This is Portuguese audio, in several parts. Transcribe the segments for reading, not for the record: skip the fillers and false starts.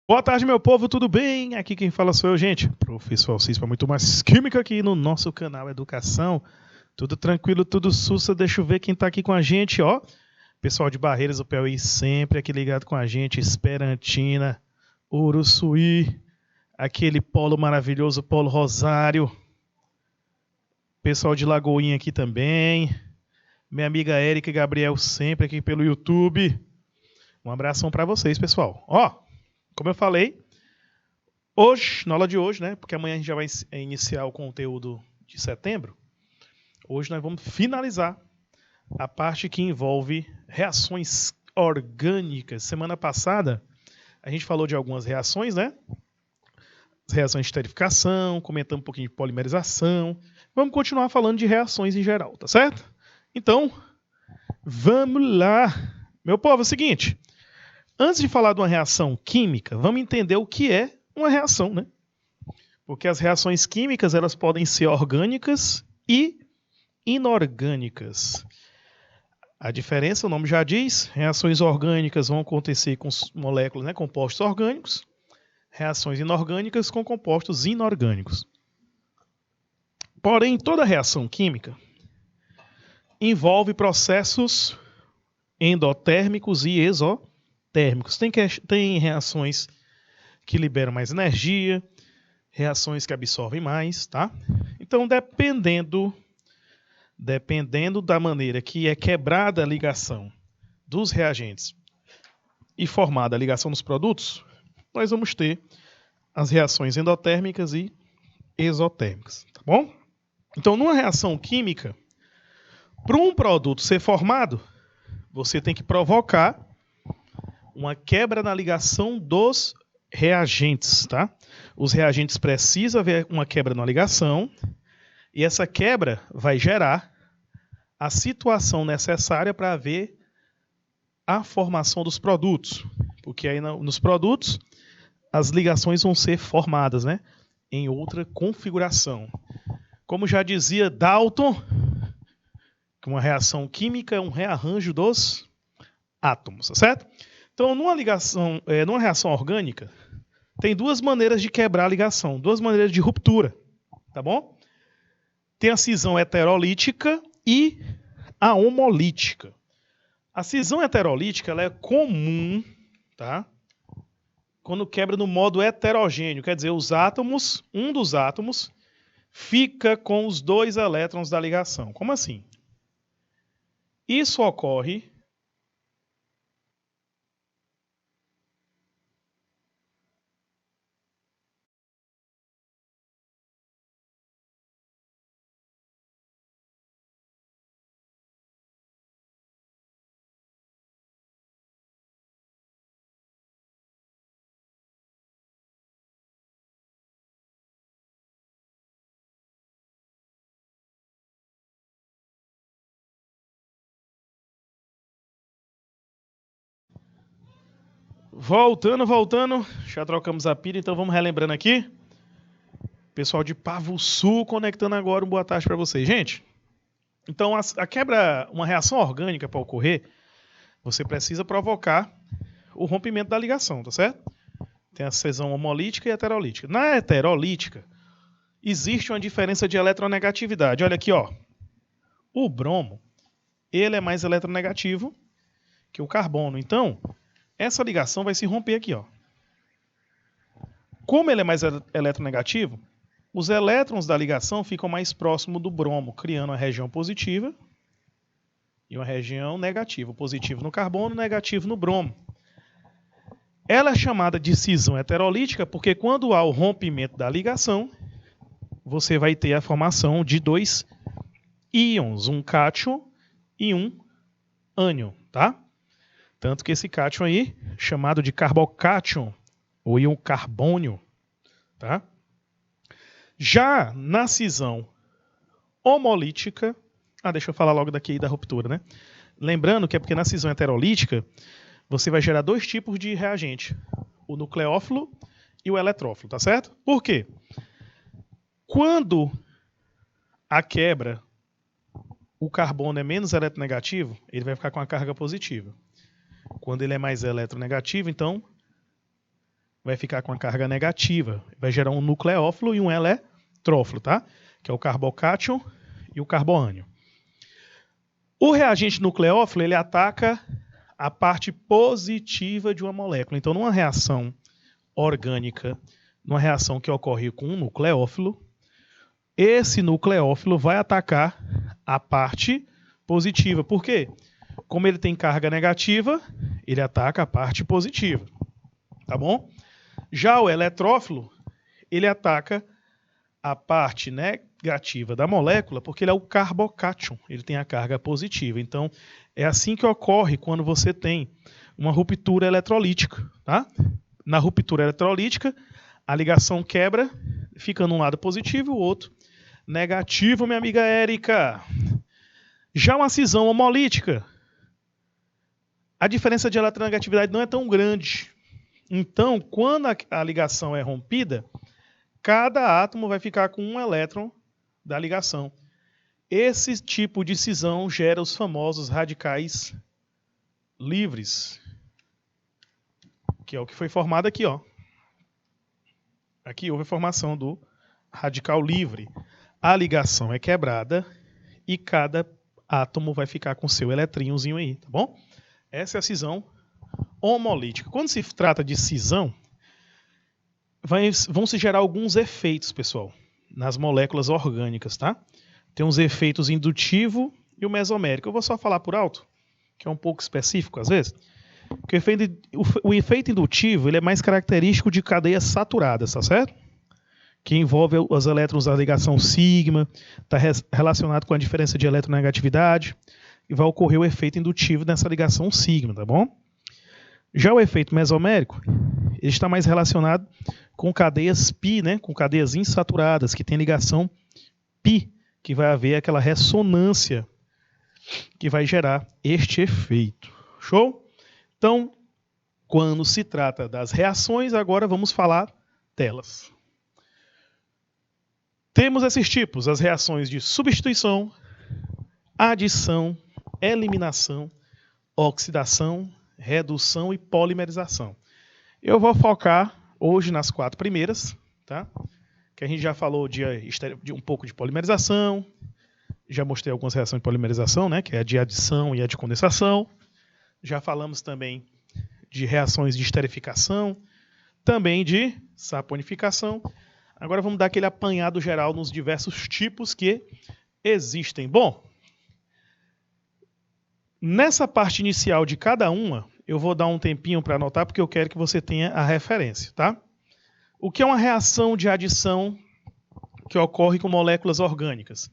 Boa tarde, meu povo, tudo bem? Aqui quem fala sou eu, gente. Professor Alcis para muito mais química aqui no nosso canal Educação. Tudo tranquilo, tudo sussa. Deixa eu ver quem tá aqui com a gente, ó. Pessoal de Barreiras do Piauí sempre aqui ligado com a gente. Esperantina, Uruçuí, aquele polo maravilhoso, Polo Rosário. Pessoal de Lagoinha aqui também. Minha amiga Érica e Gabriel sempre aqui pelo YouTube. Um abração para vocês, pessoal. Ó, como eu falei, hoje, na aula de hoje, né? Porque amanhã a gente já vai iniciar o conteúdo de setembro. Hoje nós vamos finalizar a parte que envolve reações orgânicas. Semana passada a gente falou de algumas reações, né? As reações de esterificação, comentamos um pouquinho de polimerização. Vamos continuar falando de reações em geral, tá certo? Então, vamos lá. Meu povo, é o seguinte. Antes de falar de uma reação química, vamos entender o que é uma reação, né? Porque as reações químicas elas podem ser orgânicas e inorgânicas. A diferença, o nome já diz, reações orgânicas vão acontecer com moléculas, né, compostos orgânicos, reações inorgânicas com compostos inorgânicos. Porém, toda reação química envolve processos endotérmicos e exotérmicos. Tem reações que liberam mais energia, reações que absorvem mais, tá? Então, dependendo da maneira que é quebrada a ligação dos reagentes e formada a ligação dos produtos, nós vamos ter as reações endotérmicas e exotérmicas, tá bom? Então, numa reação química, para um produto ser formado, você tem que provocar uma quebra na ligação dos reagentes, tá? Os reagentes precisam haver uma quebra na ligação e essa quebra vai gerar a situação necessária para haver a formação dos produtos. Porque aí nos produtos as ligações vão ser formadas, né? Em outra configuração. Como já dizia Dalton, que uma reação química é um rearranjo dos átomos, tá certo? Então, numa reação orgânica, tem duas maneiras de quebrar a ligação, duas maneiras de ruptura, tá bom? Tem a cisão heterolítica e a homolítica. A cisão heterolítica ela é comum, tá? Quando quebra no modo heterogêneo, quer dizer, um dos átomos fica com os dois elétrons da ligação. Como assim? Isso ocorre voltando, já trocamos a pilha, então vamos relembrando aqui. Pessoal de Pavo Sul conectando agora, boa tarde para vocês. Gente, então a quebra, uma reação orgânica para ocorrer, você precisa provocar o rompimento da ligação, tá certo? Tem a cisão homolítica e heterolítica. Na heterolítica, existe uma diferença de eletronegatividade. Olha aqui, ó. O bromo, ele é mais eletronegativo que o carbono. Então, essa ligação vai se romper aqui, ó. Como ele é mais eletronegativo, os elétrons da ligação ficam mais próximos do bromo, criando uma região positiva e uma região negativa. Positivo no carbono, negativo no bromo. Ela é chamada de cisão heterolítica porque quando há o rompimento da ligação, você vai ter a formação de dois íons, um cátion e um ânion, tá? Tanto que esse cátion aí, chamado de carbocátion, ou íon carbônio, tá? Já na cisão homolítica, deixa eu falar logo daqui da ruptura, né? Lembrando que é porque na cisão heterolítica, você vai gerar dois tipos de reagente, o nucleófilo e o eletrófilo, tá certo? Por quê? Quando a quebra, o carbono é menos eletronegativo, ele vai ficar com a carga positiva. Quando ele é mais eletronegativo, então vai ficar com a carga negativa. Vai gerar um nucleófilo e um eletrófilo, tá? Que é o carbocátion e o carboânion. O reagente nucleófilo, ele ataca a parte positiva de uma molécula. Então, numa reação orgânica, numa reação que ocorre com um nucleófilo, esse nucleófilo vai atacar a parte positiva. Por quê? Como ele tem carga negativa, ele ataca a parte positiva. Tá bom? Já o eletrófilo, ele ataca a parte negativa da molécula, porque ele é o carbocátion, ele tem a carga positiva. Então, é assim que ocorre quando você tem uma ruptura eletrolítica. Tá? Na ruptura eletrolítica, a ligação quebra, fica num lado positivo e o outro negativo, minha amiga Érica. Já uma cisão homolítica, a diferença de eletronegatividade não é tão grande. Então, quando a ligação é rompida, cada átomo vai ficar com um elétron da ligação. Esse tipo de cisão gera os famosos radicais livres, que é o que foi formado aqui, ó. Aqui houve a formação do radical livre. A ligação é quebrada e cada átomo vai ficar com seu eletrinhozinho aí, tá bom? Essa é a cisão homolítica. Quando se trata de cisão, vão se gerar alguns efeitos, pessoal, nas moléculas orgânicas, tá? Tem uns efeitos indutivo e o mesomérico. Eu vou só falar por alto, que é um pouco específico às vezes. Porque o efeito indutivo ele é mais característico de cadeias saturadas, tá certo? Que envolve os elétrons da ligação sigma, está relacionado com a diferença de eletronegatividade, e vai ocorrer o efeito indutivo nessa ligação sigma, tá bom? Já o efeito mesomérico, ele está mais relacionado com cadeias pi, né? Com cadeias insaturadas, que tem ligação pi, que vai haver aquela ressonância que vai gerar este efeito. Show? Então, quando se trata das reações, agora vamos falar delas. Temos esses tipos, as reações de substituição, adição, eliminação, oxidação, redução e polimerização. Eu vou focar hoje nas 4 primeiras, tá? Que a gente já falou de um pouco de polimerização, já mostrei algumas reações de polimerização, né? Que é a de adição e a de condensação. Já falamos também de reações de esterificação, também de saponificação. Agora vamos dar aquele apanhado geral nos diversos tipos que existem. Bom, nessa parte inicial de cada uma, eu vou dar um tempinho para anotar, porque eu quero que você tenha a referência, tá? O que é uma reação de adição que ocorre com moléculas orgânicas?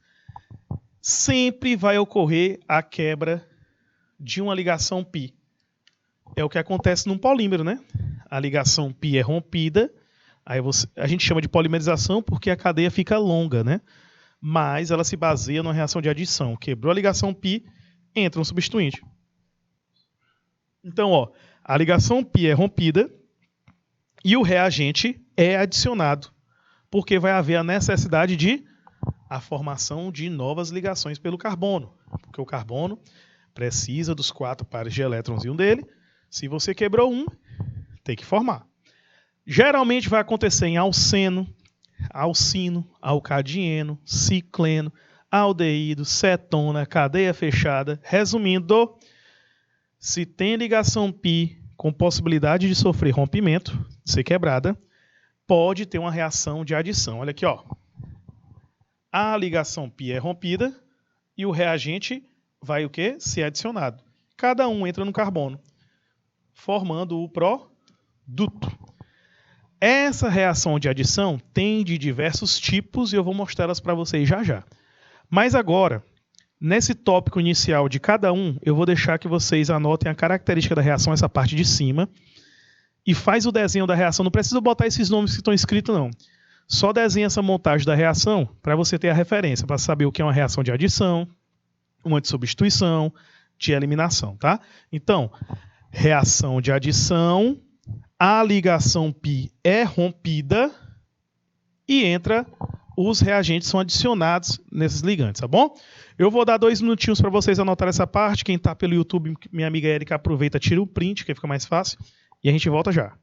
Sempre vai ocorrer a quebra de uma ligação π. É o que acontece num polímero, né? A ligação π é rompida, aí a gente chama de polimerização porque a cadeia fica longa, né? Mas ela se baseia numa reação de adição. Quebrou a ligação π, entra um substituinte. Então, ó, a ligação π é rompida e o reagente é adicionado, porque vai haver a necessidade de a formação de novas ligações pelo carbono, porque o carbono precisa dos 4 pares de elétrons dele. Se você quebrou um, tem que formar. Geralmente vai acontecer em alceno, alcino, alcadieno, cicleno, aldeído, cetona, cadeia fechada. Resumindo, se tem ligação π com possibilidade de sofrer rompimento, de ser quebrada, pode ter uma reação de adição. Olha aqui, ó. A ligação π é rompida e o reagente vai o quê? Ser adicionado. Cada um entra no carbono, formando o produto. Essa reação de adição tem de diversos tipos e eu vou mostrá-las para vocês já já. Mas agora, nesse tópico inicial de cada um, eu vou deixar que vocês anotem a característica da reação, essa parte de cima, e faz o desenho da reação. Não precisa botar esses nomes que estão escritos, não. Só desenha essa montagem da reação para você ter a referência, para saber o que é uma reação de adição, uma de substituição, de eliminação, tá? Então, reação de adição, a ligação π é rompida e os reagentes são adicionados nesses ligantes, tá bom? Eu vou dar 2 minutinhos para vocês anotarem essa parte. Quem está pelo YouTube, minha amiga Érica, aproveita, tira o print, que fica mais fácil, e a gente volta já.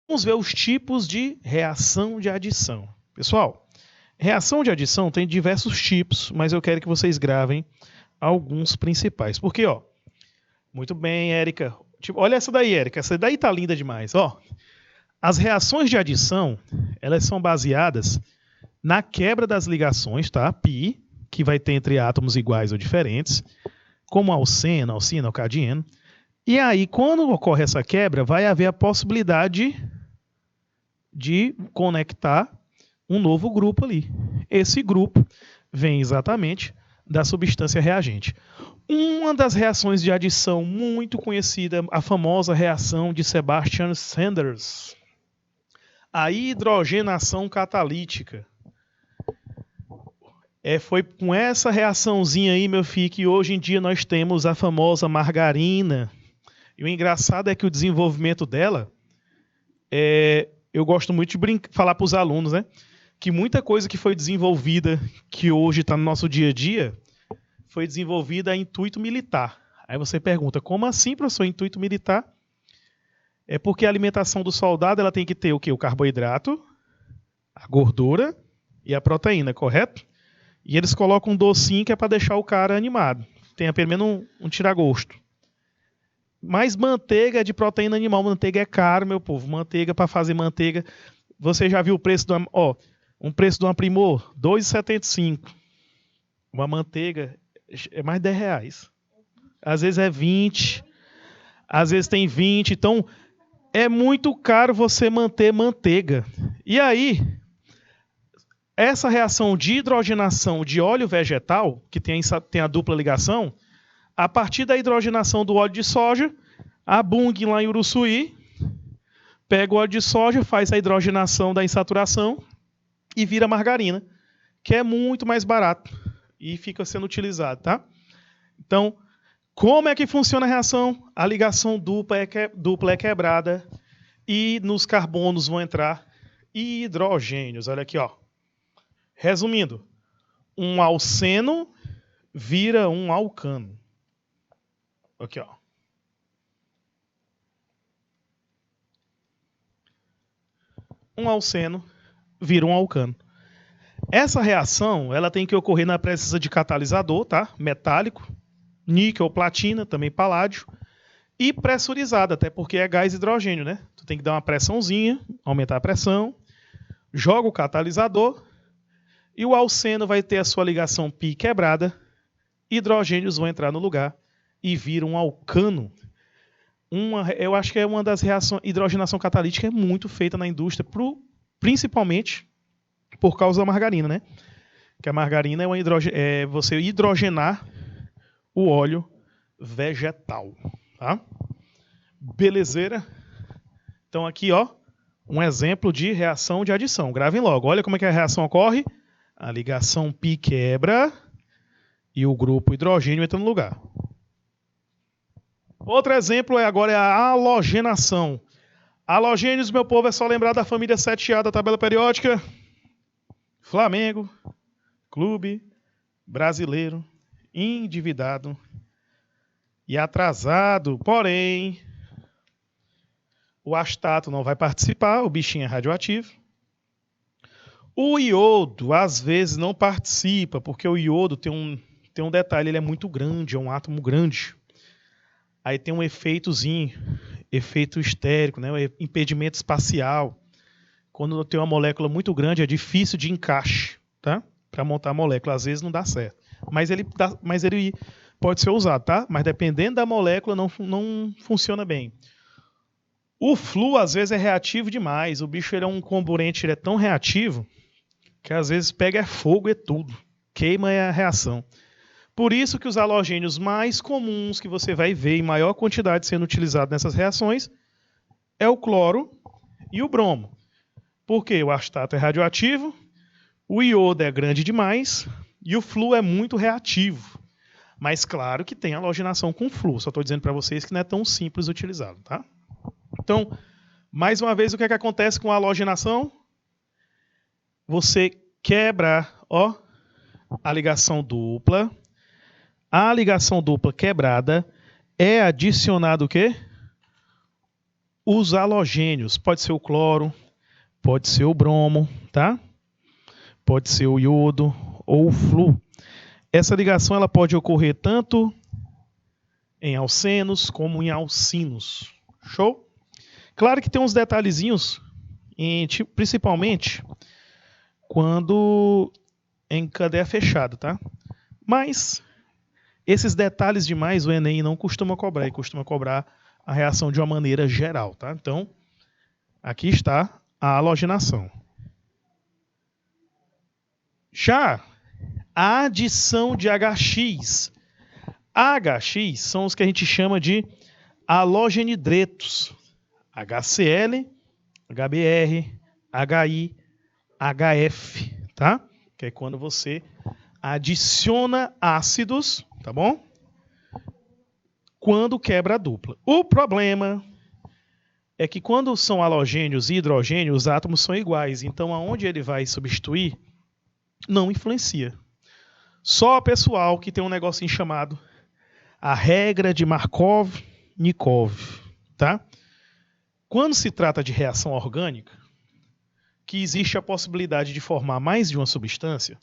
Vamos ver os tipos de reação de adição. Pessoal, reação de adição tem diversos tipos, mas eu quero que vocês gravem alguns principais. Porque, ó, muito bem, Érica. Tipo, olha essa daí, Érica. Essa daí tá linda demais. Ó, as reações de adição, elas são baseadas na quebra das ligações, tá? Pi, que vai ter entre átomos iguais ou diferentes, como alceno, alcina, alcadieno. E aí, quando ocorre essa quebra, vai haver a possibilidade de conectar um novo grupo ali. Esse grupo vem exatamente da substância reagente. Uma das reações de adição muito conhecida, a famosa reação de Sebastian-Sanders, a hidrogenação catalítica. Foi com essa reaçãozinha aí, meu filho, que hoje em dia nós temos a famosa margarina. E o engraçado é que o desenvolvimento dela, eu gosto muito de falar para os alunos, né? Que muita coisa que foi desenvolvida, que hoje está no nosso dia a dia, foi desenvolvida a intuito militar. Aí você pergunta, como assim, professor, intuito militar? É porque a alimentação do soldado ela tem que ter o quê? O carboidrato, a gordura e a proteína, correto? E eles colocam um docinho que é para deixar o cara animado. Tenha pelo menos um tira-gosto. Mas manteiga de proteína animal, manteiga é caro, meu povo. Manteiga, para fazer manteiga. Você já viu o preço um preço de uma Primor? R$ 2,75. Uma manteiga é mais de R$10. Às vezes é 20. Às vezes tem 20. Então, é muito caro você manter manteiga. E aí, essa reação de hidrogenação de óleo vegetal, que tem a dupla ligação, a partir da hidrogenação do óleo de soja, a Bunge lá em Uruçuí pega o óleo de soja, faz a hidrogenação da insaturação e vira margarina, que é muito mais barato e fica sendo utilizado, tá? Então, como é que funciona a reação? A ligação dupla é quebrada e nos carbonos vão entrar hidrogênios. Olha aqui, ó. Resumindo, um alceno vira um alcano. Aqui, ó. Um alceno vira um alcano. Essa reação, ela tem que ocorrer na presença de catalisador, tá? Metálico, níquel, platina, também paládio, e pressurizada, até porque é gás hidrogênio, né? Tu tem que dar uma pressãozinha, aumentar a pressão, joga o catalisador e o alceno vai ter a sua ligação π quebrada, hidrogênios vão entrar no lugar e vira um alcano. Eu acho que é uma das reações. Hidrogenação catalítica é muito feita na indústria, principalmente por causa da margarina, né? Que a margarina é você hidrogenar o óleo vegetal, tá? Belezeira? Então aqui, ó, um exemplo de reação de adição. Gravem logo. Olha como é que a reação ocorre. A ligação π quebra e o grupo hidrogênio entra no lugar. Outro exemplo agora é a halogenação. Halogênios, meu povo, é só lembrar da família 7A da tabela periódica. Flamengo, clube, brasileiro, endividado e atrasado. Porém, o astato não vai participar, o bichinho é radioativo. O iodo, às vezes, não participa, porque o iodo tem um detalhe, ele é muito grande, é um átomo grande. Aí tem um efeitozinho, efeito estérico, né? Impedimento espacial. Quando tem uma molécula muito grande, é difícil de encaixe, tá? Para montar a molécula, às vezes não dá certo. Mas ele pode ser usado, tá? Mas dependendo da molécula, não funciona bem. O flu, às vezes, é reativo demais. O bicho ele é um comburente, ele é tão reativo que às vezes pega fogo e tudo. Queima é a reação. Por isso que os halogênios mais comuns que você vai ver em maior quantidade sendo utilizado nessas reações é o cloro e o bromo. Por quê? O astato é radioativo, o iodo é grande demais e o flu é muito reativo. Mas claro que tem halogenação com flu. Só estou dizendo para vocês que não é tão simples utilizado, tá? Então, mais uma vez, o que é que acontece com a halogenação? Você quebra, ó, a ligação dupla. A ligação dupla quebrada é adicionado o quê? os halogênios. Pode ser o cloro, pode ser o bromo, tá? Pode ser o iodo ou o flúor. Essa ligação ela pode ocorrer tanto em alcenos como em alcinos. Show? Claro que tem uns detalhezinhos, principalmente quando em cadeia fechada, tá? Mas esses detalhes demais o Enem não costuma cobrar, ele costuma cobrar a reação de uma maneira geral, tá? Então, aqui está a halogenação. Já a adição de HX. HX são os que a gente chama de halogenidretos. HCl, HBr, HI, HF, tá? Que é quando você adiciona ácidos, tá bom? Quando quebra a dupla. O problema é que quando são halogênios e hidrogênio, os átomos são iguais. Então, aonde ele vai substituir, não influencia. Só o pessoal que tem um negocinho chamado a regra de Markov-Nikov, tá? Quando se trata de reação orgânica, que existe a possibilidade de formar mais de uma substância,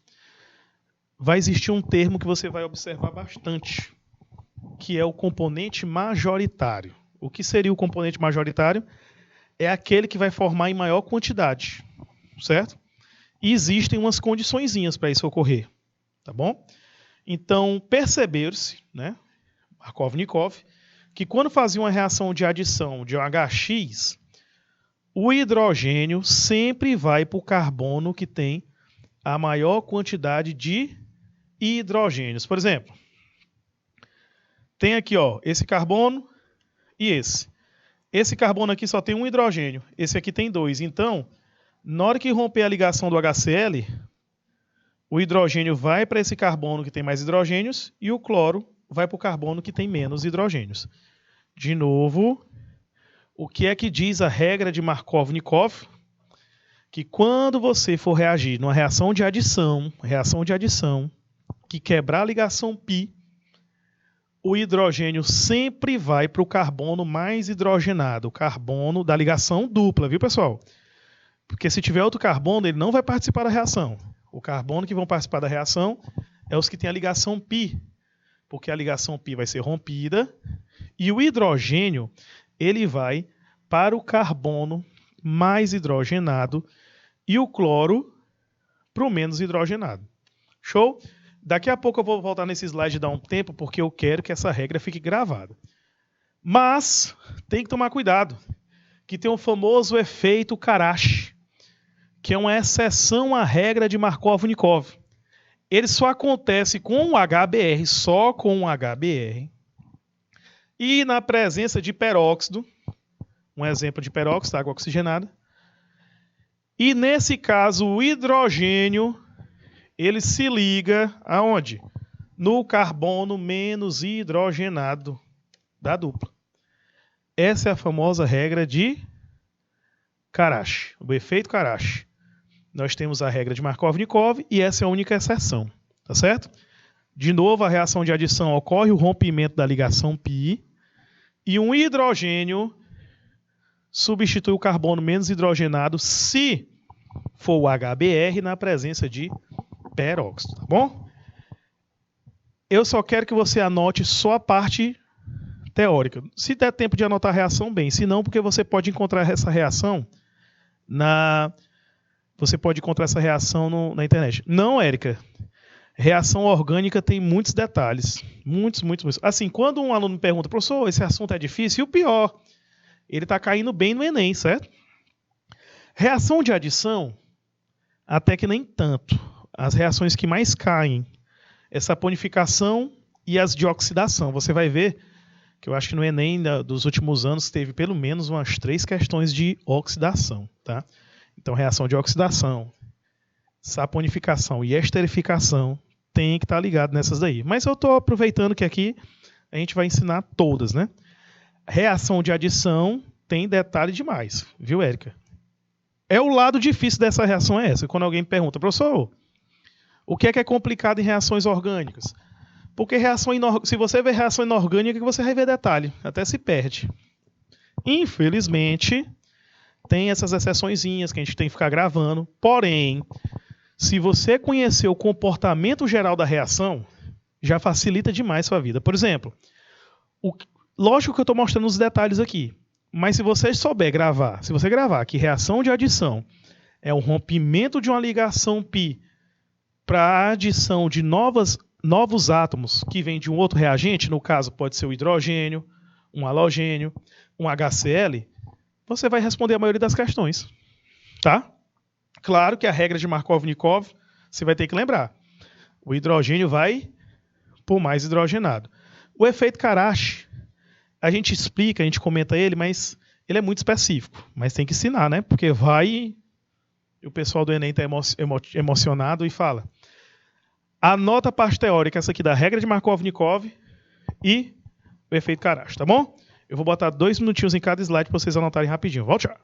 vai existir um termo que você vai observar bastante, que é o componente majoritário. O que seria o componente majoritário? É aquele que vai formar em maior quantidade, certo? E existem umas condiçõezinhas para isso ocorrer, tá bom? Então, perceberam-se, né, Markov-Nikov, que quando fazia uma reação de adição de um HX, o hidrogênio sempre vai para o carbono que tem a maior quantidade de hidrogênios. Por exemplo, tem aqui ó, esse carbono e esse. Esse carbono aqui só tem um hidrogênio, esse aqui tem dois. Então, na hora que romper a ligação do HCl, o hidrogênio vai para esse carbono que tem mais hidrogênios e o cloro vai para o carbono que tem menos hidrogênios. De novo, o que é que diz a regra de Markov-Nikov? Que quando você for reagir numa reação de adição, que quebrar a ligação π, o hidrogênio sempre vai para o carbono mais hidrogenado, o carbono da ligação dupla, viu, pessoal? Porque se tiver outro carbono, ele não vai participar da reação. O carbono que vão participar da reação é os que têm a ligação π, porque a ligação π vai ser rompida e o hidrogênio ele vai para o carbono mais hidrogenado e o cloro para o menos hidrogenado. Show? Daqui a pouco eu vou voltar nesse slide e dar um tempo, porque eu quero que essa regra fique gravada. Mas tem que tomar cuidado, que tem o famoso efeito Karash, que é uma exceção à regra de Markov-Nikov. Ele só acontece com o HBr, só com o HBr, e na presença de peróxido, um exemplo de peróxido, água oxigenada, e nesse caso o hidrogênio ele se liga aonde? No carbono menos hidrogenado da dupla. Essa é a famosa regra de Karash, o efeito Karash. Nós temos a regra de Markov-Nikov e essa é a única exceção, tá certo? De novo, a reação de adição ocorre o rompimento da ligação π e um hidrogênio substitui o carbono menos hidrogenado se for o HBr na presença de peróxido, tá bom? Eu só quero que você anote só a parte teórica. Se der tempo de anotar a reação, bem. Se não, porque você pode encontrar essa reação na internet. Não, Érica. Reação orgânica tem muitos detalhes. Muitos. Assim, quando um aluno me pergunta, professor, esse assunto é difícil, e o pior, ele está caindo bem no Enem, certo? Reação de adição, até que nem tanto. As reações que mais caem é saponificação e as de oxidação. Você vai ver que eu acho que no Enem dos últimos anos teve pelo menos umas 3 questões de oxidação, tá? Então, reação de oxidação, saponificação e esterificação tem que estar ligado nessas daí. Mas eu estou aproveitando que aqui a gente vai ensinar todas, né? Reação de adição tem detalhe demais, viu, Érica? É o lado difícil dessa reação é essa. Quando alguém me pergunta, professor, o que é complicado em reações orgânicas? Porque se você vê reação inorgânica, você vai ver detalhe, até se perde. Infelizmente, tem essas exceçõezinhas que a gente tem que ficar gravando. Porém, se você conhecer o comportamento geral da reação, já facilita demais sua vida. Por exemplo, lógico que eu estou mostrando os detalhes aqui, mas se você souber gravar, se você gravar que reação de adição é um rompimento de uma ligação π para a adição de novos átomos que vêm de um outro reagente, no caso pode ser o hidrogênio, um halogênio, um HCl, você vai responder a maioria das questões, tá? Claro que a regra de Markov-Nikov você vai ter que lembrar. O hidrogênio vai por mais hidrogenado. O efeito Karash, a gente explica, a gente comenta ele, mas ele é muito específico. Mas tem que ensinar, né? Porque vai... O pessoal do Enem está emocionado e fala: anota a parte teórica, essa aqui da regra de Markov-Nikov e o efeito Karash, tá bom? Eu vou botar 2 minutinhos em cada slide para vocês anotarem rapidinho. Volte já.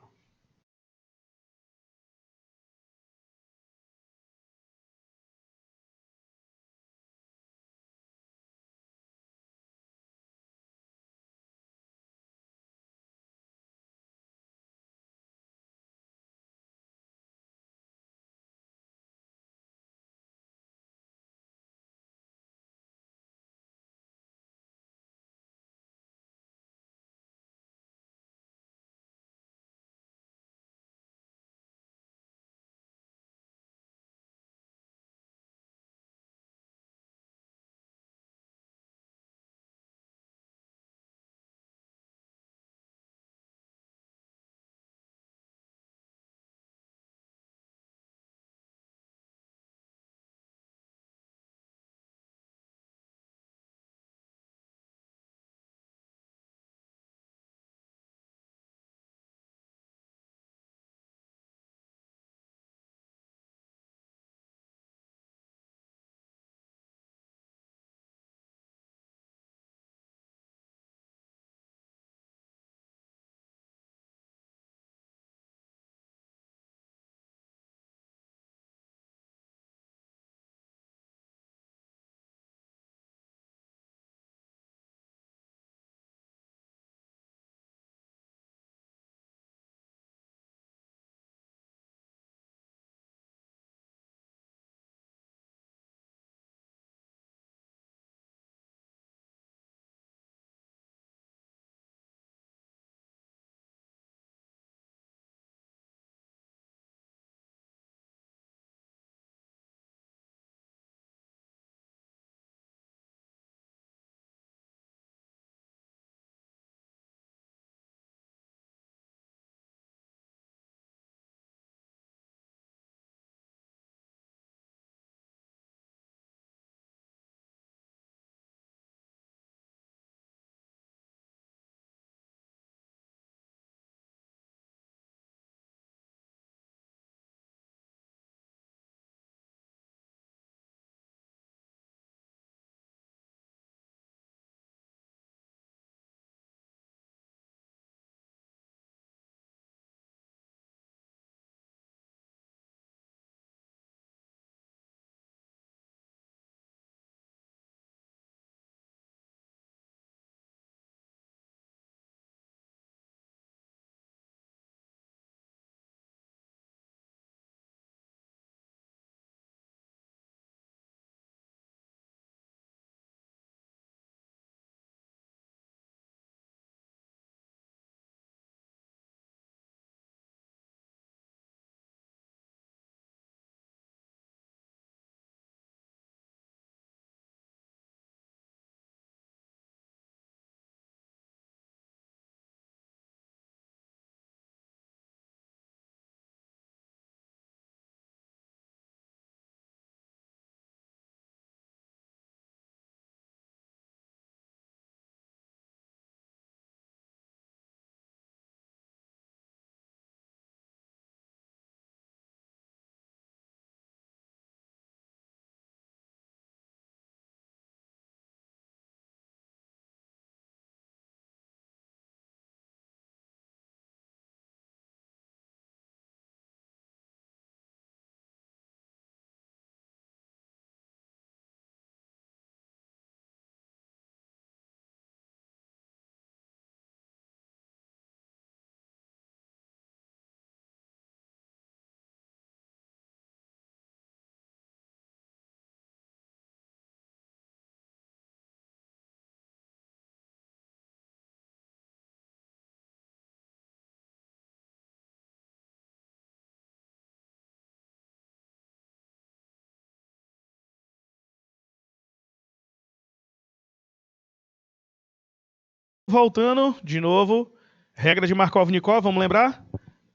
voltando de novo, regra de Markov-Nikov, vamos lembrar?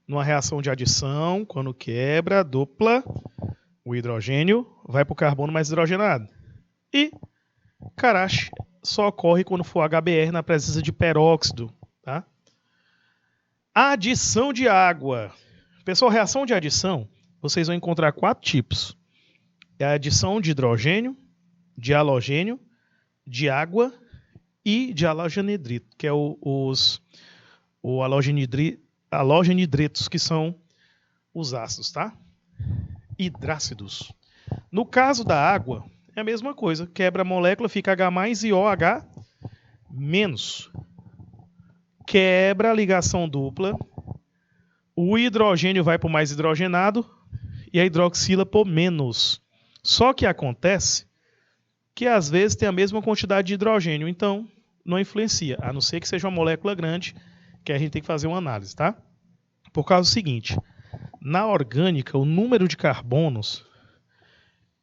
Numa reação de adição, quando quebra, dupla, o hidrogênio vai para o carbono mais hidrogenado. E Karash só ocorre quando for HBr na presença de peróxido. Tá? Adição de água. Pessoal, reação de adição, vocês vão encontrar 4 tipos. É a adição de hidrogênio, de halogênio, de água e de halogenidrito, que é os halogenidretos, que são os ácidos, tá? Hidrácidos. No caso da água, é a mesma coisa. Quebra a molécula, fica H+, e OH-. Quebra a ligação dupla. O hidrogênio vai para o mais hidrogenado e a hidroxila para o menos. Só que acontece que às vezes tem a mesma quantidade de hidrogênio, então não influencia, a não ser que seja uma molécula grande, que a gente tem que fazer uma análise, tá? Por causa do seguinte, na orgânica, o número de carbonos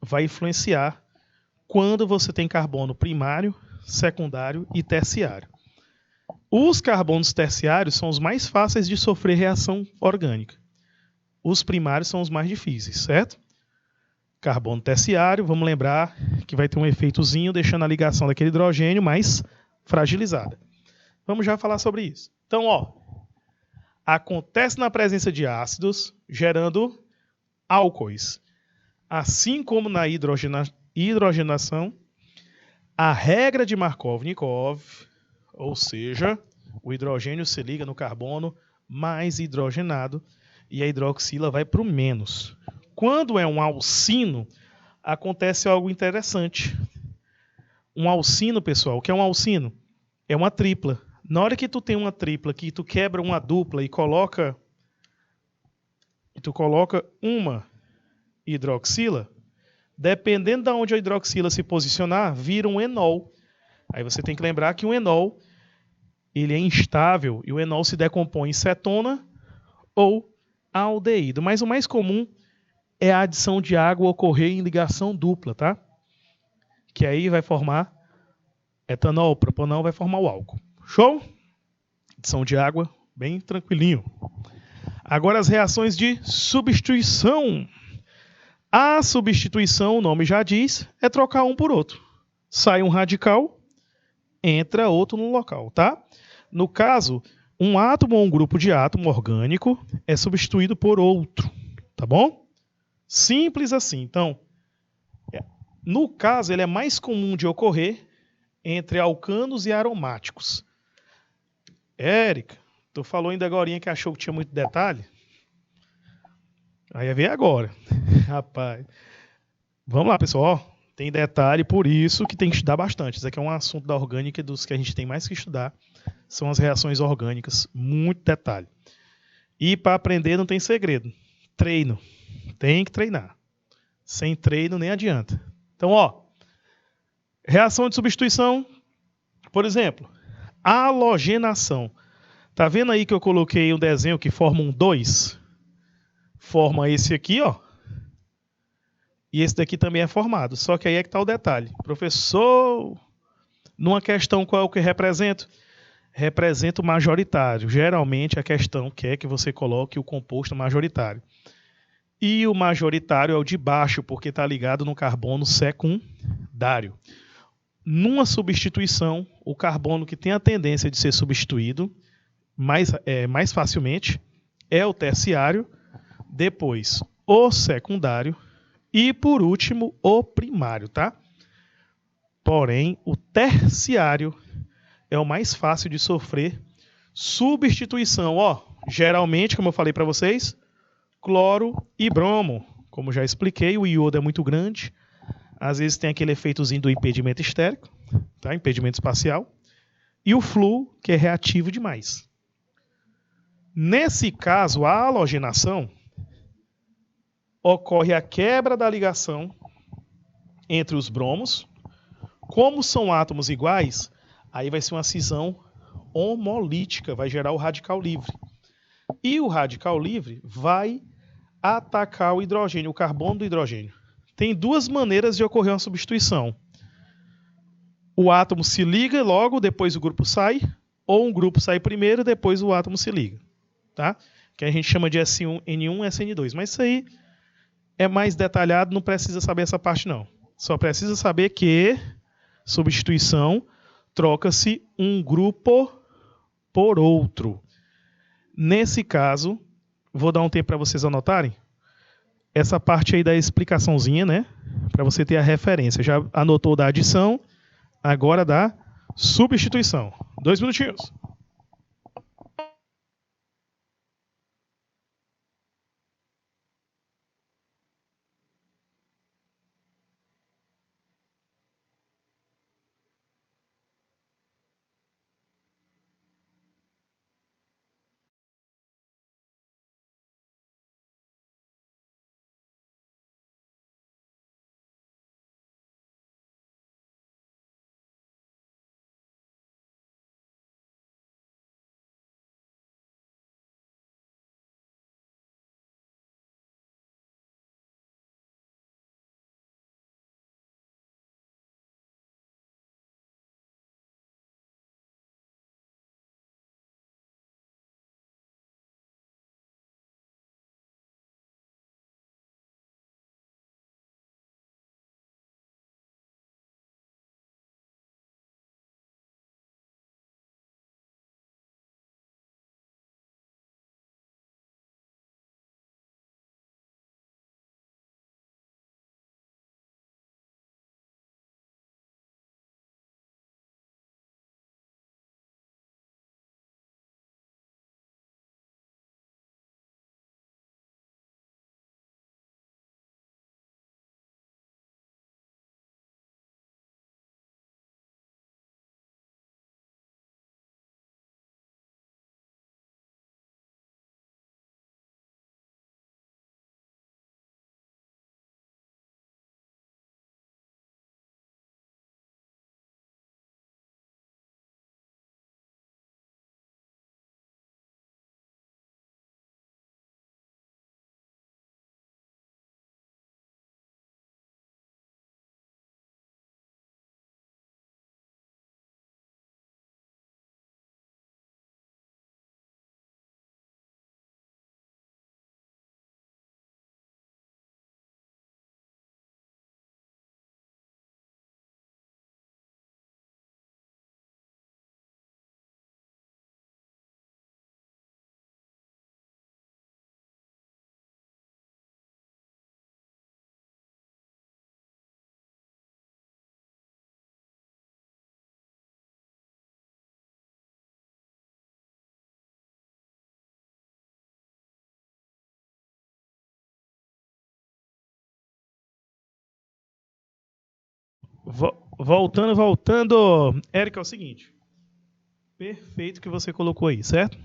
vai influenciar quando você tem carbono primário, secundário e terciário. Os carbonos terciários são os mais fáceis de sofrer reação orgânica. Os primários são os mais difíceis, certo? Carbono terciário, vamos lembrar que vai ter um efeitozinho deixando a ligação daquele hidrogênio mais fragilizada. Vamos já falar sobre isso. Então, acontece na presença de ácidos, gerando álcoois. Assim como na hidrogenação, a regra de Markov-Nikov, ou seja, o hidrogênio se liga no carbono mais hidrogenado e a hidroxila vai para o menos. Quando é um alcino, acontece algo interessante. Um alcino, pessoal, o que é um alcino? É uma tripla. Na hora que tu tem uma tripla, que tu quebra uma dupla e tu coloca uma hidroxila, dependendo de onde a hidroxila se posicionar, vira um enol. Aí você tem que lembrar que o enol ele é instável e o enol se decompõe em cetona ou aldeído. Mas o mais comum é a adição de água ocorrer em ligação dupla, tá? Que aí vai formar etanol, propanol, vai formar o álcool. Show? Adição de água, bem tranquilinho. Agora as reações de substituição. A substituição, o nome já diz, é trocar um por outro. Sai um radical, entra outro no local, tá? No caso, um átomo ou um grupo de átomo orgânico é substituído por outro, tá bom? Simples assim. Então, no caso, ele é mais comum de ocorrer entre alcanos e aromáticos. Érica, tu falou ainda agorinha que achou que tinha muito detalhe? Aí vem agora. Rapaz. Vamos lá, pessoal. Tem detalhe, por isso que tem que estudar bastante. Isso aqui é um assunto da orgânica dos que a gente tem mais que estudar. São as reações orgânicas. Muito detalhe. E para aprender não tem segredo. Treino. Tem que treinar. Sem treino nem adianta. Então, reação de substituição. Por exemplo, halogenação. Tá vendo aí que eu coloquei um desenho que forma um 2? Forma esse aqui, E esse daqui também é formado. Só que aí é que está o detalhe. Professor, numa questão qual é o que represento? Representa o majoritário. Geralmente a questão quer que você coloque o composto majoritário. E o majoritário é o de baixo, porque está ligado no carbono secundário. Numa substituição, o carbono que tem a tendência de ser substituído mais facilmente é o terciário, depois o secundário e, por último, o primário, tá? Porém, o terciário é o mais fácil de sofrer substituição. Geralmente, como eu falei para vocês, cloro e bromo. Como já expliquei, o iodo é muito grande. Às vezes tem aquele efeitozinho do impedimento estérico, tá? Impedimento espacial. E o flúor, que é reativo demais. Nesse caso, a halogenação ocorre a quebra da ligação entre os bromos. Como são átomos iguais, aí vai ser uma cisão homolítica, vai gerar o radical livre. E o radical livre vai atacar o hidrogênio, o carbono do hidrogênio. Tem duas maneiras de ocorrer uma substituição. O átomo se liga logo, depois o grupo sai, ou um grupo sai primeiro e depois o átomo se liga. Tá? Que a gente chama de S1, N1 e SN2. Mas isso aí é mais detalhado, não precisa saber essa parte não. Só precisa saber que substituição troca-se um grupo por outro. Nesse caso, vou dar um tempo para vocês anotarem. Essa parte aí da explicaçãozinha, né? Para você ter a referência. Já anotou da adição, agora da substituição. 2 minutinhos. Voltando. Érica, é o seguinte. Perfeito que você colocou aí, certo?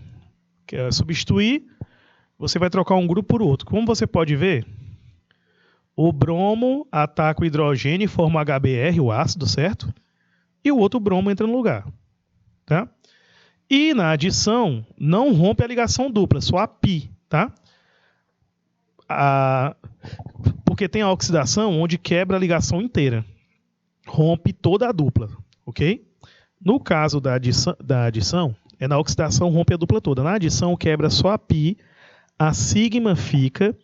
Que é substituir, você vai trocar um grupo por outro. Como você pode ver, o bromo ataca o hidrogênio e forma o HBr, o ácido, certo? E o outro bromo entra no lugar. Tá? E na adição, não rompe a ligação dupla, só a pi. Tá? Porque tem a oxidação onde quebra a ligação inteira. Rompe toda a dupla. Ok? No caso da adição, é na oxidação rompe a dupla toda. Na adição, quebra só a pi, a sigma fica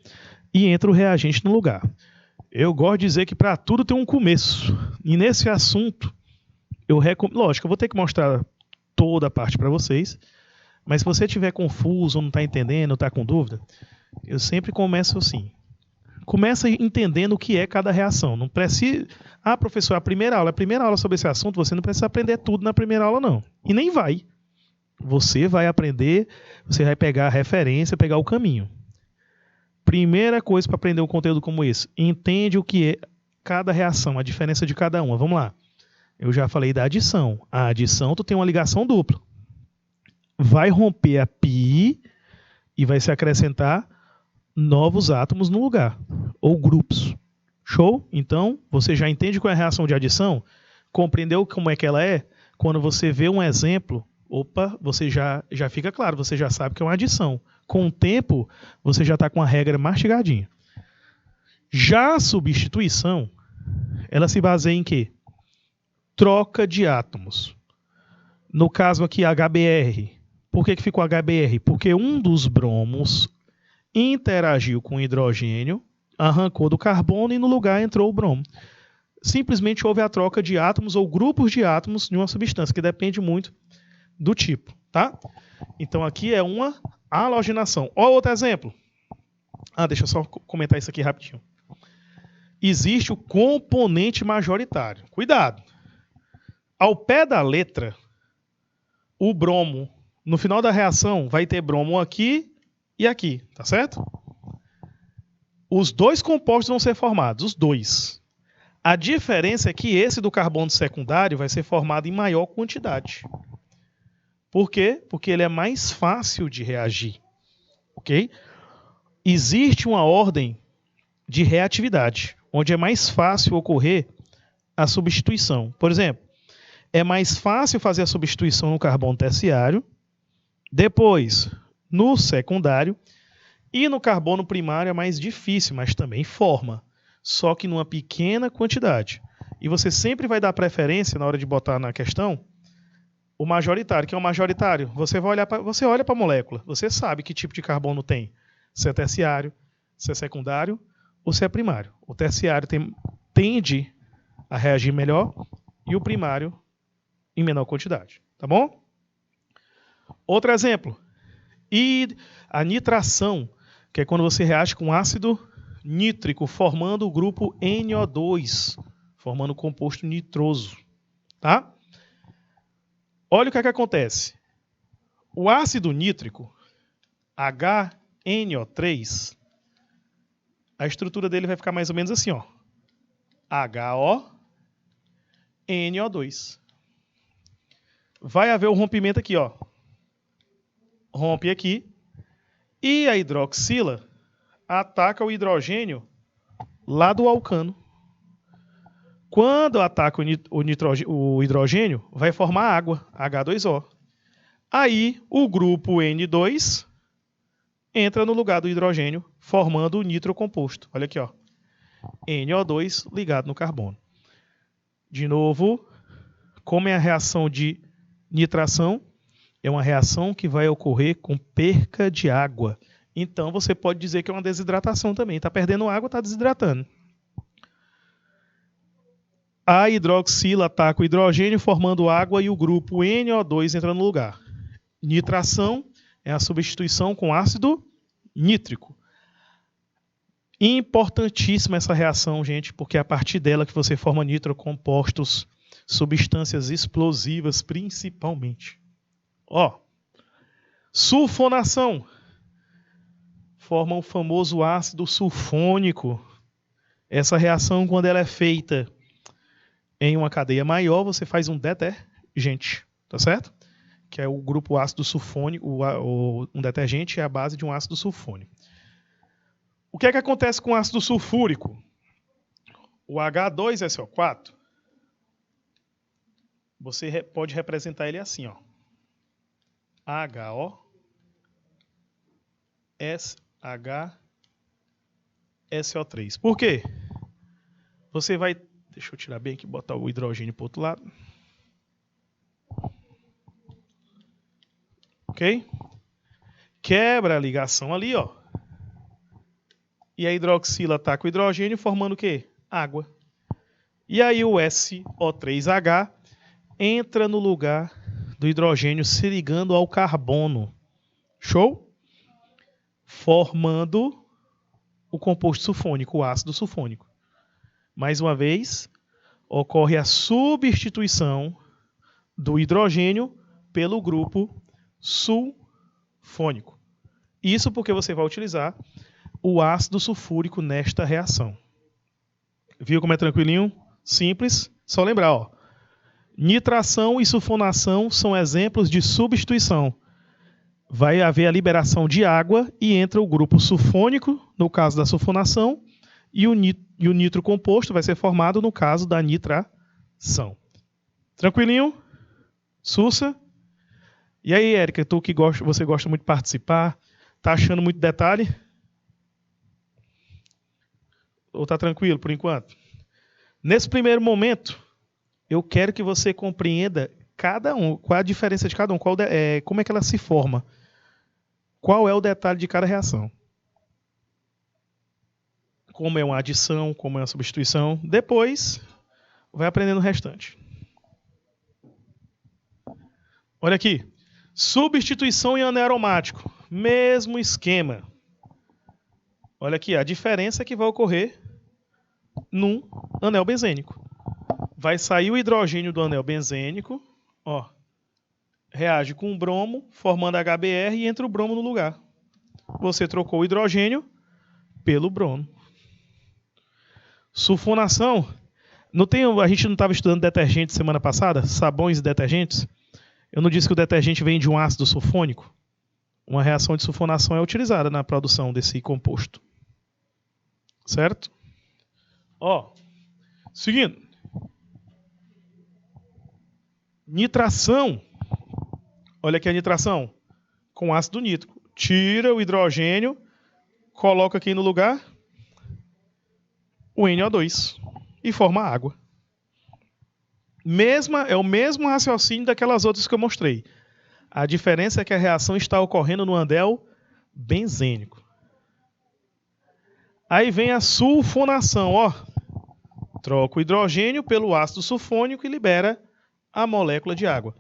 e entra o reagente no lugar. Eu gosto de dizer que para tudo tem um começo. E nesse assunto, eu recomendo. Lógico, eu vou ter que mostrar toda a parte para vocês, mas se você estiver confuso, não está entendendo, está com dúvida, eu sempre começo assim. Começa entendendo o que é cada reação. Não precisa. Ah, professor, a primeira aula sobre esse assunto, você não precisa aprender tudo na primeira aula, não. E nem vai. Você vai aprender, você vai pegar a referência, pegar o caminho. Primeira coisa para aprender um conteúdo como esse, entende o que é cada reação, a diferença de cada uma. Vamos lá. Eu já falei da adição. A adição, tu tem uma ligação dupla. Vai romper a pi e vai se acrescentar novos átomos no lugar, ou grupos. Show? Então, você já entende qual é a reação de adição? Compreendeu como é que ela é? Quando você vê um exemplo, você já fica claro, você já sabe que é uma adição. Com o tempo, você já está com a regra mastigadinha. Já a substituição, ela se baseia em quê? Troca de átomos. No caso aqui, HBr. Por que ficou HBr? Porque um dos bromos interagiu com o hidrogênio, arrancou do carbono e no lugar entrou o bromo. Simplesmente houve a troca de átomos ou grupos de átomos de uma substância, que depende muito do tipo, tá? Então aqui é uma halogenação. Ó, outro exemplo. Deixa eu só comentar isso aqui rapidinho. Existe o componente majoritário. Cuidado! Ao pé da letra, o bromo, no final da reação, vai ter bromo aqui e aqui, tá certo? Os dois compostos vão ser formados, os dois. A diferença é que esse do carbono secundário vai ser formado em maior quantidade. Por quê? Porque ele é mais fácil de reagir. Ok? Existe uma ordem de reatividade, onde é mais fácil ocorrer a substituição. Por exemplo, é mais fácil fazer a substituição no carbono terciário, depois no secundário, e no carbono primário é mais difícil, mas também forma, só que numa pequena quantidade. E você sempre vai dar preferência, na hora de botar na questão, o majoritário. Que é o majoritário? Você olha para a molécula, você sabe que tipo de carbono tem. Se é terciário, se é secundário ou se é primário. O terciário tende a reagir melhor e o primário em menor quantidade. Tá bom? Outro exemplo. E a nitração, que é quando você reage com ácido nítrico, formando o grupo NO2, formando o composto nitroso. Tá? Olha o que acontece. O ácido nítrico, HNO3, a estrutura dele vai ficar mais ou menos assim, ó. HONO2. Vai haver o rompimento aqui, ó. Rompe aqui. E a hidroxila ataca o hidrogênio lá do alcano. Quando ataca o hidrogênio, vai formar água, H2O. Aí o grupo N2 entra no lugar do hidrogênio, formando o nitrocomposto. Olha aqui, ó. NO2 ligado no carbono. De novo, como é a reação de nitração? É uma reação que vai ocorrer com perca de água. Então você pode dizer que é uma desidratação também. Está perdendo água, está desidratando. A hidroxila ataca o hidrogênio, formando água, e o grupo NO2 entra no lugar. Nitração é a substituição com ácido nítrico. Importantíssima essa reação, gente, porque é a partir dela que você forma nitrocompostos, substâncias explosivas principalmente. Ó, sulfonação forma o famoso ácido sulfônico. Essa reação, quando ela é feita em uma cadeia maior, você faz um detergente, tá certo? Que é o grupo ácido sulfônico. Um detergente é a base de um ácido sulfônico. O que é que acontece com o ácido sulfúrico? O H2SO4, você pode representar ele assim, ó. HOSHSO3. Por quê? Você vai... Deixa eu tirar bem aqui e botar o hidrogênio para o outro lado. Ok? Quebra a ligação ali, ó. E a hidroxila ataca o hidrogênio, formando o quê? Água. E aí o SO3H entra no lugar do hidrogênio, se ligando ao carbono. Show? Formando o composto sulfônico, o ácido sulfônico. Mais uma vez, ocorre a substituição do hidrogênio pelo grupo sulfônico. Isso porque você vai utilizar o ácido sulfúrico nesta reação. Viu como é tranquilinho? Simples. Só lembrar, ó. Nitração e sulfonação são exemplos de substituição. Vai haver a liberação de água e entra o grupo sulfônico, no caso da sulfonação, e o nitrocomposto vai ser formado no caso da nitração. Tranquilinho? Sussa? E aí, Érica, tu que você gosta muito de participar, tá achando muito detalhe? Ou tá tranquilo por enquanto? Nesse primeiro momento, eu quero que você compreenda cada um, qual é a diferença de cada um, como é que ela se forma, qual é o detalhe de cada reação. Como é uma adição, como é uma substituição. Depois, vai aprendendo o restante. Olha aqui. Substituição em anel aromático. Mesmo esquema. Olha aqui, a diferença é que vai ocorrer num anel benzênico. Vai sair o hidrogênio do anel benzênico, ó, reage com o bromo, formando HBr e entra o bromo no lugar. Você trocou o hidrogênio pelo bromo. Sulfonação. A gente não estava estudando detergente semana passada? Sabões e detergentes? Eu não disse que o detergente vem de um ácido sulfônico? Uma reação de sulfonação é utilizada na produção desse composto. Certo? Ó, seguindo. Nitração. Olha aqui a nitração. Com ácido nítrico. Tira o hidrogênio, coloca aqui no lugar o NO2 e forma água. É o mesmo raciocínio daquelas outras que eu mostrei. A diferença é que a reação está ocorrendo no anel benzênico. Aí vem a sulfonação, ó. Troca o hidrogênio pelo ácido sulfônico e libera a molécula de água.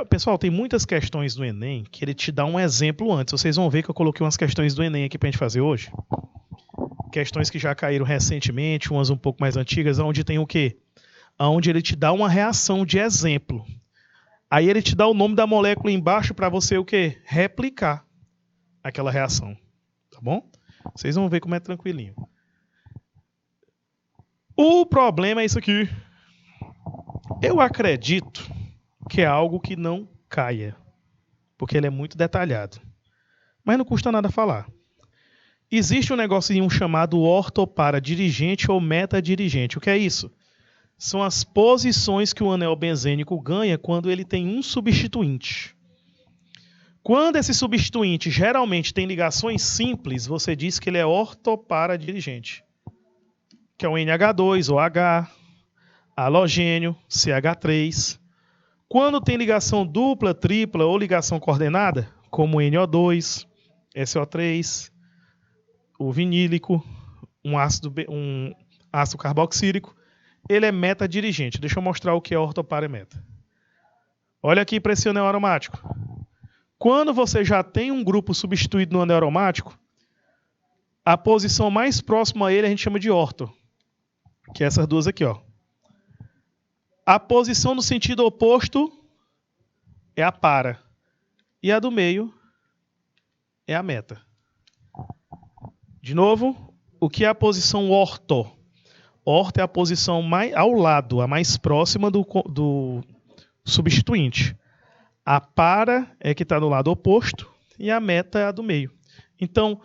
Pessoal, tem muitas questões do Enem que ele te dá um exemplo antes. Vocês vão ver que eu coloquei umas questões do Enem aqui pra gente fazer hoje. Questões que já caíram recentemente, umas um pouco mais antigas, onde tem o quê? Onde ele te dá uma reação de exemplo. Aí ele te dá o nome da molécula embaixo para você o quê? Replicar aquela reação. Tá bom? Vocês vão ver como é tranquilinho. O problema é isso aqui. Eu acredito que é algo que não caia, porque ele é muito detalhado. Mas não custa nada falar. Existe um negocinho chamado ortoparadirigente ou metadirigente. O que é isso? São as posições que o anel benzênico ganha quando ele tem um substituinte. Quando esse substituinte geralmente tem ligações simples, você diz que ele é ortoparadirigente, que é o NH2, OH, halogênio, CH3. Quando tem ligação dupla, tripla ou ligação coordenada, como o NO2, SO3, o vinílico, um ácido carboxílico, ele é metadirigente. Deixa eu mostrar o que é ortopara e meta. Olha aqui para esse anel aromático. Quando você já tem um grupo substituído no anel aromático, a posição mais próxima a ele a gente chama de orto, que é essas duas aqui, ó. A posição no sentido oposto é a para. E a do meio é a meta. De novo, o que é a posição orto? Orto é a posição mais ao lado, a mais próxima do substituinte. A para é que está do lado oposto e a meta é a do meio. Então,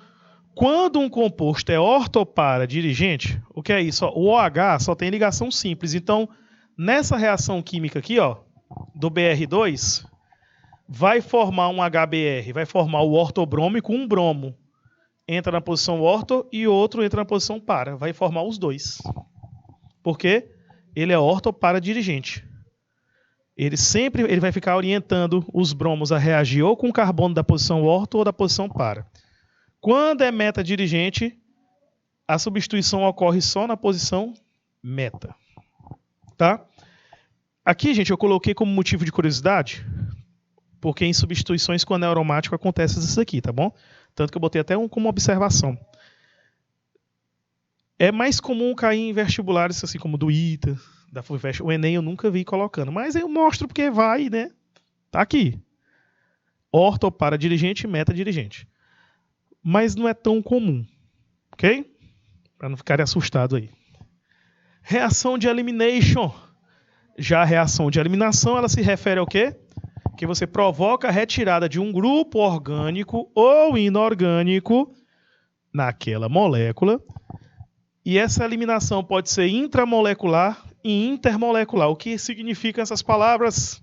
quando um composto é ortoparadirigente, o que é isso? O OH só tem ligação simples. Então, nessa reação química aqui, ó, do BR2, vai formar um HBr, vai formar o ortobrômico, um bromo entra na posição orto e outro entra na posição para. Vai formar os dois. Porque ele é ortoparadirigente. Ele vai ficar orientando os bromos a reagir ou com o carbono da posição orto ou da posição para. Quando é metadirigente, a substituição ocorre só na posição meta. Tá? Aqui, gente, eu coloquei como motivo de curiosidade, porque em substituições com anel aromático acontece isso aqui, tá bom? Tanto que eu botei até como observação. É mais comum cair em vestibulares assim como do ITA, da FUVEST. O Enem eu nunca vi colocando, mas eu mostro porque vai, né? Tá aqui. Ortoparadirigente e metadirigente. Mas não é tão comum, ok? Para não ficarem assustados aí. Reação de elimination. Já a reação de eliminação, ela se refere ao quê? Que você provoca a retirada de um grupo orgânico ou inorgânico naquela molécula. E essa eliminação pode ser intramolecular e intermolecular. O que significam essas palavras?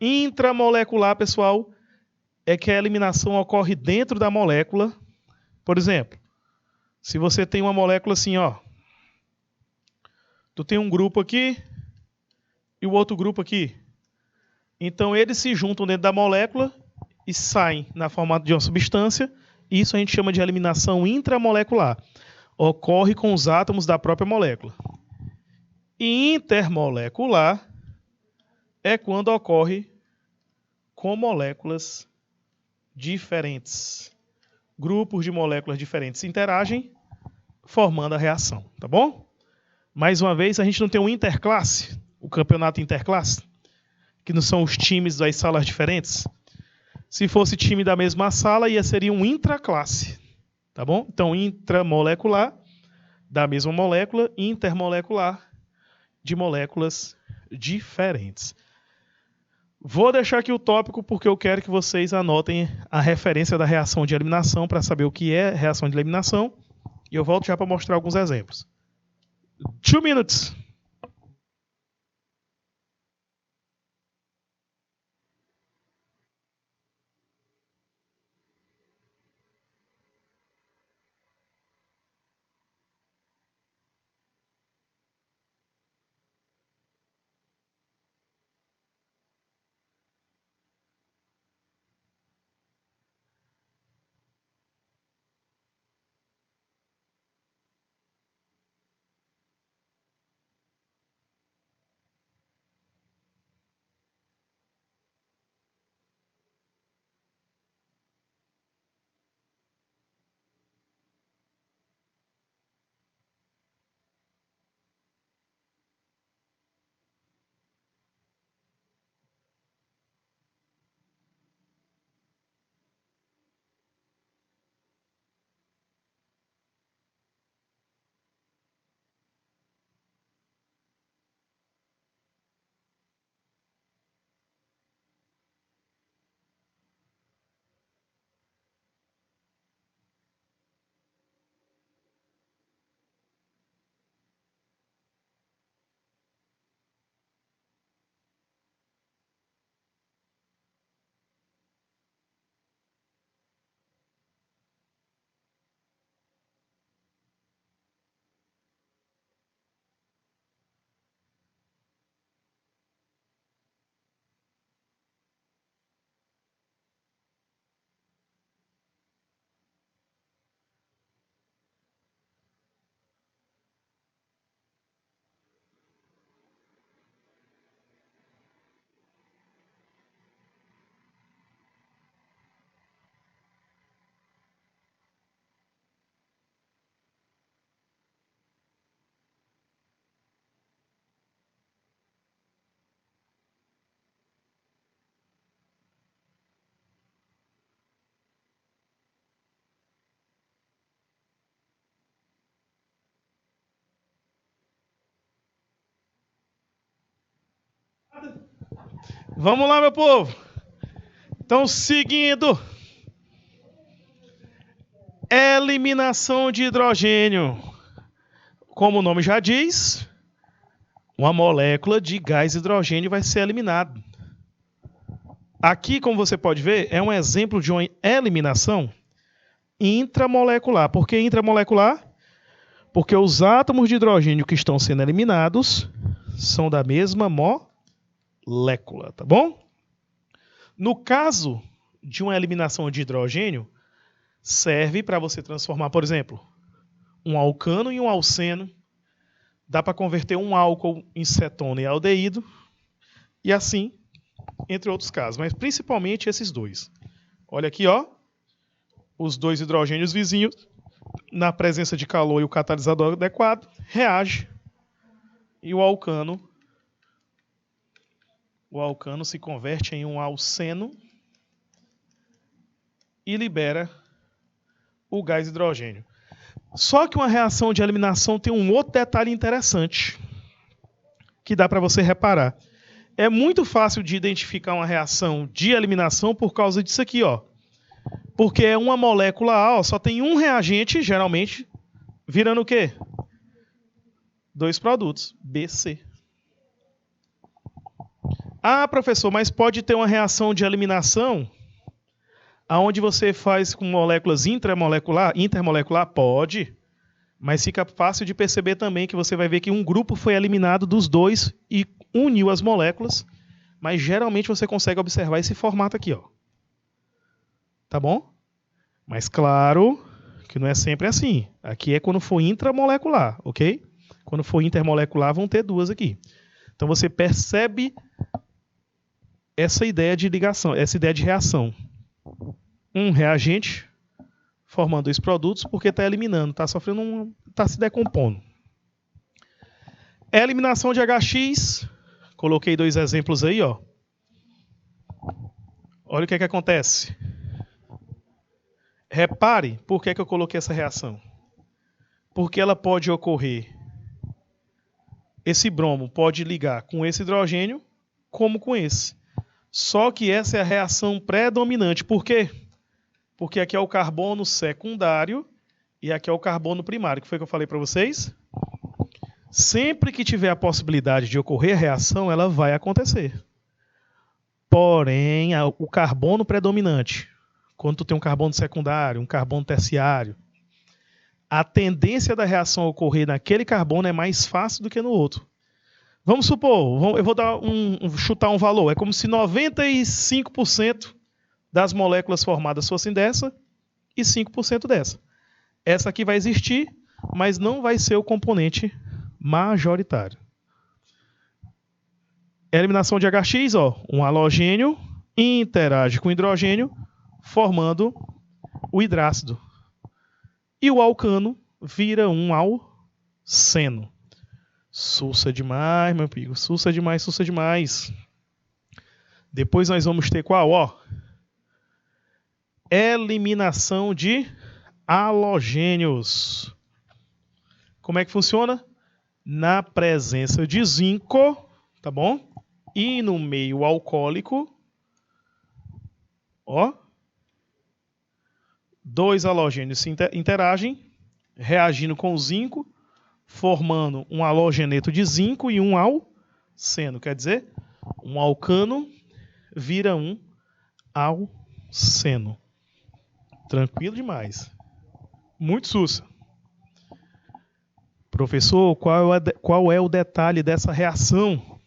Intramolecular, pessoal, é que a eliminação ocorre dentro da molécula. Por exemplo, se você tem uma molécula assim, ó. Tu tem um grupo aqui e o outro grupo aqui. Então eles se juntam dentro da molécula e saem na formato de uma substância. Isso a gente chama de eliminação intramolecular. Ocorre com os átomos da própria molécula. E intermolecular é quando ocorre com moléculas diferentes. Grupos de moléculas diferentes interagem, formando a reação, tá bom? Mais uma vez, a gente não tem um interclasse, o campeonato interclasse, que não são os times das salas diferentes. Se fosse time da mesma sala, seria um intraclasse, tá bom? Então, intramolecular, da mesma molécula, intermolecular, de moléculas diferentes. Vou deixar aqui o tópico porque eu quero que vocês anotem a referência da reação de eliminação para saber o que é reação de eliminação. E eu volto já para mostrar alguns exemplos. 2 minutes. Vamos lá, meu povo. Então, seguindo. Eliminação de hidrogênio. Como o nome já diz, uma molécula de gás hidrogênio vai ser eliminada. Aqui, como você pode ver, é um exemplo de uma eliminação intramolecular. Por que intramolecular? Porque os átomos de hidrogênio que estão sendo eliminados são da mesma molécula, tá bom? No caso de uma eliminação de hidrogênio, serve para você transformar, por exemplo, um alcano em um alceno. Dá para converter um álcool em cetona e aldeído. E assim, entre outros casos. Mas principalmente esses dois. Olha aqui, ó. Os dois hidrogênios vizinhos, na presença de calor e o catalisador adequado, reage. E o alcano se converte em um alceno e libera o gás hidrogênio. Só que uma reação de eliminação tem um outro detalhe interessante que dá para você reparar. É muito fácil de identificar uma reação de eliminação por causa disso aqui, ó. Porque é uma molécula A, ó, só tem um reagente, geralmente, virando o quê? 2 produtos, B, C. Ah, professor, mas pode ter uma reação de eliminação aonde você faz com moléculas intermolecular? Pode, mas fica fácil de perceber também que você vai ver que um grupo foi eliminado dos dois e uniu as moléculas, mas geralmente você consegue observar esse formato aqui, ó. Tá bom? Mas claro que não é sempre assim. Aqui é quando for intramolecular, ok? Quando for intermolecular, vão ter duas aqui. Então você percebe essa ideia de ligação, essa ideia de reação. Um reagente formando dois produtos porque está eliminando, está sofrendo está se decompondo. Eliminação de HX, coloquei dois exemplos aí, ó. Olha o que acontece. Repare por que eu coloquei essa reação. Porque ela pode ocorrer. Esse bromo pode ligar com esse hidrogênio como com esse. Só que essa é a reação predominante. Por quê? Porque aqui é o carbono secundário e aqui é o carbono primário. Que foi que eu falei para vocês? Sempre que tiver a possibilidade de ocorrer a reação, ela vai acontecer. Porém, o carbono predominante, quando tu tem um carbono secundário, um carbono terciário, a tendência da reação ocorrer naquele carbono é mais fácil do que no outro. Vamos supor, eu vou chutar um valor, é como se 95% das moléculas formadas fossem dessa e 5% dessa. Essa aqui vai existir, mas não vai ser o componente majoritário. Eliminação de HX, ó, um halogênio interage com hidrogênio, formando o hidrácido. E o alcano vira um alceno. Sussa demais, meu amigo. Sussa demais, sussa demais. Depois nós vamos ter qual? Ó, eliminação de halogênios. Como é que funciona? Na presença de zinco, tá bom? E no meio alcoólico, ó, dois halogênios se interagem, reagindo com o zinco, formando um halogeneto de zinco e um alceno. Quer dizer, um alcano vira um alceno. Tranquilo demais. Muito sussa. Professor, qual é o detalhe dessa reação?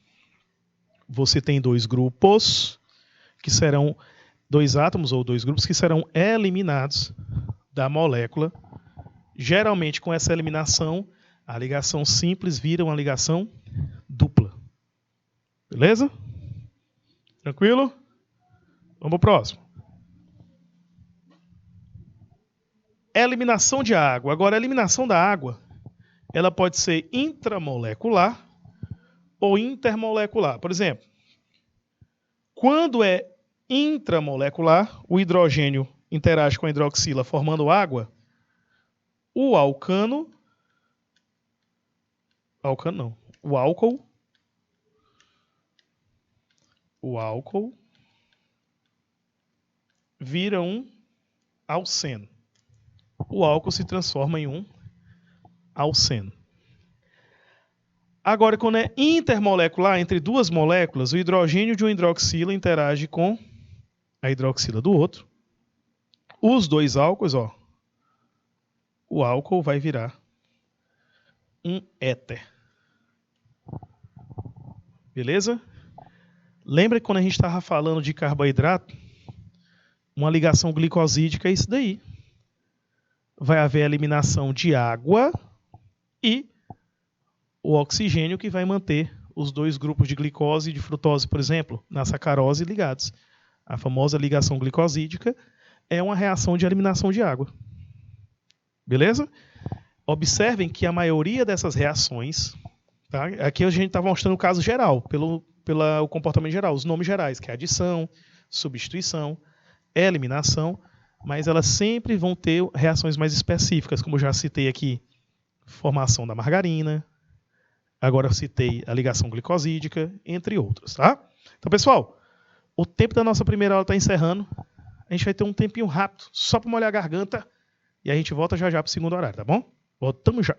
Você tem dois grupos, que serão dois átomos ou dois grupos que serão eliminados da molécula. Geralmente, com essa eliminação, a ligação simples vira uma ligação dupla. Beleza? Tranquilo? Vamos para o próximo. Eliminação de água. Agora, a eliminação da água, ela pode ser intramolecular ou intermolecular. Por exemplo, quando é intramolecular, o hidrogênio interage com a hidroxila formando água, o álcool vira um alceno. O álcool se transforma em um alceno. Agora, quando é intermolecular, entre duas moléculas, o hidrogênio de uma hidroxila interage com a hidroxila do outro. Os dois álcools, ó, o álcool vai virar um éter. Beleza? Lembra que quando a gente estava falando de carboidrato, uma ligação glicosídica é isso daí. Vai haver a eliminação de água e o oxigênio que vai manter os dois grupos de glicose e de frutose, por exemplo, na sacarose ligados. A famosa ligação glicosídica é uma reação de eliminação de água. Beleza? Observem que a maioria dessas reações, tá? Aqui a gente está mostrando o caso geral, pelo comportamento geral, os nomes gerais, que é adição, substituição, eliminação, mas elas sempre vão ter reações mais específicas, como eu já citei aqui, formação da margarina, agora eu citei a ligação glicosídica, entre outros, tá? Então, pessoal, o tempo da nossa primeira aula está encerrando. A gente vai ter um tempinho rápido, só para molhar a garganta, e a gente volta já já para o segundo horário, tá bom? Voltamos já.